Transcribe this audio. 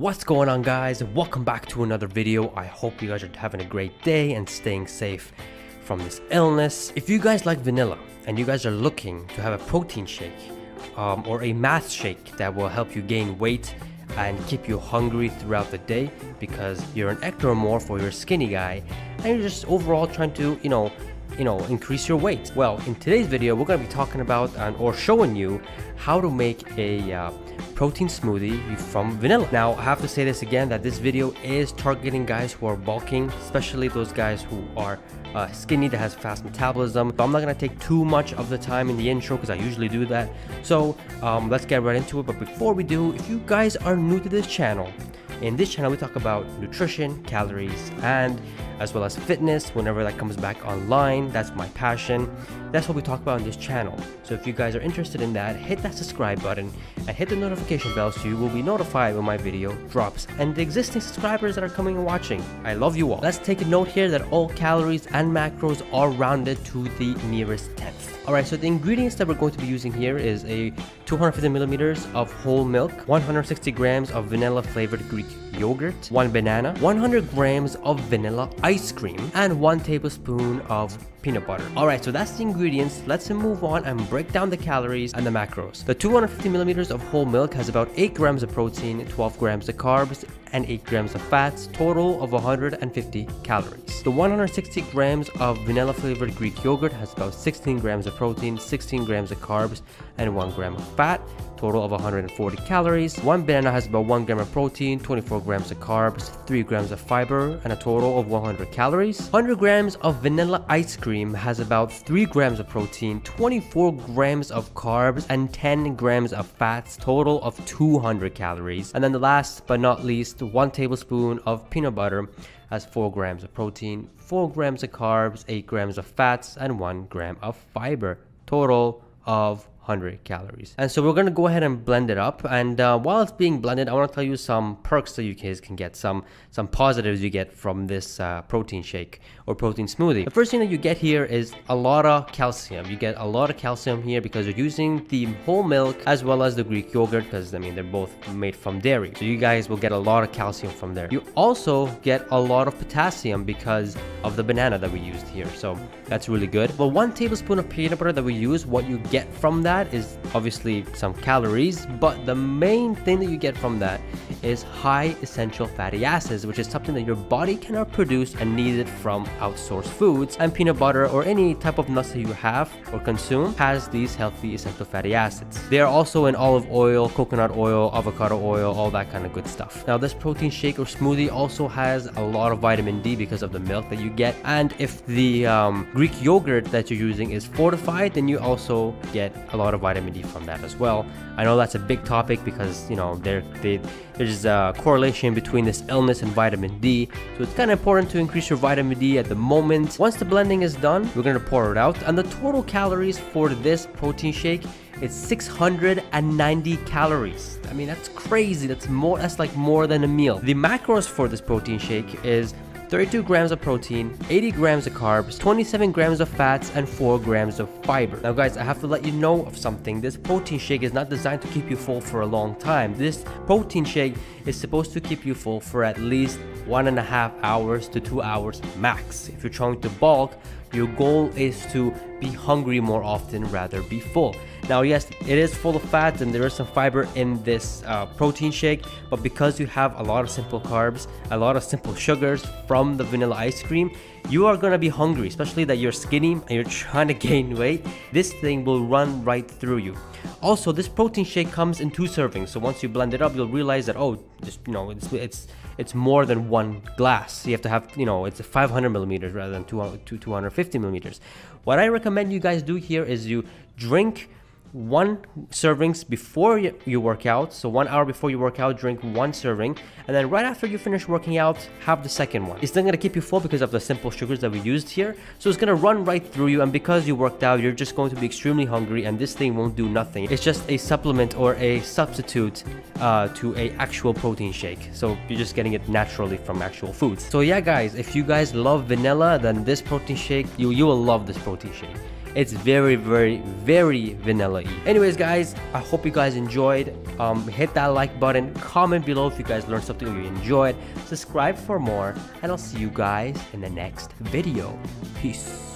What's going on, guys? Welcome back to another video. I hope you guys are having a great day and staying safe from this illness. If you guys like vanilla and you guys are looking to have a protein shake or a mass shake that will help you gain weight and keep you hungry throughout the day because you're an ectomorph or you're a skinny guy and you're just overall trying to increase your weight. Well, in today's video we're going to be talking about or showing you how to make a protein smoothie from vanilla. Now I have to say this again, that this video is targeting guys who are bulking, especially those guys who are skinny, that has fast metabolism. So I'm not going to take too much of the time in the intro because I usually do that. So let's get right into it. But before we do, if you guys are new to this channel, in this channel we talk about nutrition, calories, and as well as fitness whenever that comes back online. That's my passion. That's what we talk about on this channel. So if you guys are interested in that, hit that subscribe button and hit the notification bell so you will be notified when my video drops. And the existing subscribers that are coming and watching, I love you all. Let's take a note here that all calories and macros are rounded to the nearest tenth. Alright, so the ingredients that we're going to be using here is a 250 milliliters of whole milk, 160 grams of vanilla flavored Greek yogurt, 1 banana, 100 grams of vanilla ice cream, and 1 tablespoon of peanut butter. Alright, so that's the ingredients. Let's move on and break down the calories and the macros. The 250 milliliters of whole milk has about 8 grams of protein, 12 grams of carbs, and 8 grams of fats, total of 150 calories. The 160 grams of vanilla flavored Greek yogurt has about 16 grams of protein, 16 grams of carbs, and 1 gram of fat, total of 140 calories. 1 banana has about 1 gram of protein, 24 grams of carbs, 3 grams of fiber, and a total of 100 calories. 100 grams of vanilla ice cream has about 3 grams of protein, 24 grams of carbs, and 10 grams of fats, total of 200 calories. And then the last but not least, 1 tablespoon of peanut butter has 4 grams of protein, 4 grams of carbs, 8 grams of fats, and 1 gram of fiber, total of 100 calories. And so we're going to go ahead and blend it up, and while it's being blended, I want to tell you some perks that you guys can get, some positives you get from this protein shake or protein smoothie. The first thing that you get here is a lot of calcium. You get a lot of calcium here because you're using the whole milk as well as the Greek yogurt, because I mean they're both made from dairy, so you guys will get a lot of calcium from there. You also get a lot of potassium because of the banana that we used here, so that's really good. But 1 tablespoon of peanut butter that we use, what you get from that is obviously some calories, but the main thing that you get from that is high essential fatty acids, which is something that your body cannot produce and needed from outsourced foods. And peanut butter or any type of nuts that you have or consume has these healthy essential fatty acids. They are also in olive oil, coconut oil, avocado oil, all that kind of good stuff. Now this protein shake or smoothie also has a lot of vitamin D because of the milk that you get, and if the Greek yogurt that you're using is fortified, then you also get a lot of vitamin D from that as well. I know that's a big topic because there's a correlation between this illness and vitamin D, so it's kind of important to increase your vitamin D at the moment. Once the blending is done, we're going to pour it out, and the total calories for this protein shake is 690 calories. I mean, that's crazy. That's like more than a meal. The macros for this protein shake is 32 grams of protein, 80 grams of carbs, 27 grams of fats, and 4 grams of fiber. Now guys, I have to let you know of something. This protein shake is not designed to keep you full for a long time. This protein shake is supposed to keep you full for at least 1.5 hours to 2 hours max. If you're trying to bulk, your goal is to be hungry more often rather be full. Now yes, it is full of fat and there is some fiber in this protein shake, but because you have a lot of simple carbs, a lot of simple sugars from the vanilla ice cream, you are going to be hungry, especially that you're skinny and you're trying to gain weight. This thing will run right through you. Also, this protein shake comes in 2 servings, so once you blend it up, you'll realize that it's more than 1 glass. You have to have, it's 500 millimeters rather than 250 millimeters. What I recommend you guys do here is you drink 1 servings before you work out. So 1 hour before you work out, drink 1 serving, and then right after you finish working out, have the second one. It's not going to keep you full because of the simple sugars that we used here, so it's going to run right through you, and because you worked out, you're just going to be extremely hungry, and this thing won't do nothing. It's just a supplement or a substitute to a actual protein shake, so you're just getting it naturally from actual foods. So yeah guys, if you guys love vanilla, then this protein shake, you will love this protein shake. It's very, very, very vanilla-y. Anyways, guys, I hope you guys enjoyed. Hit that like button, comment below if you guys learned something or you enjoyed, subscribe for more, and I'll see you guys in the next video. Peace.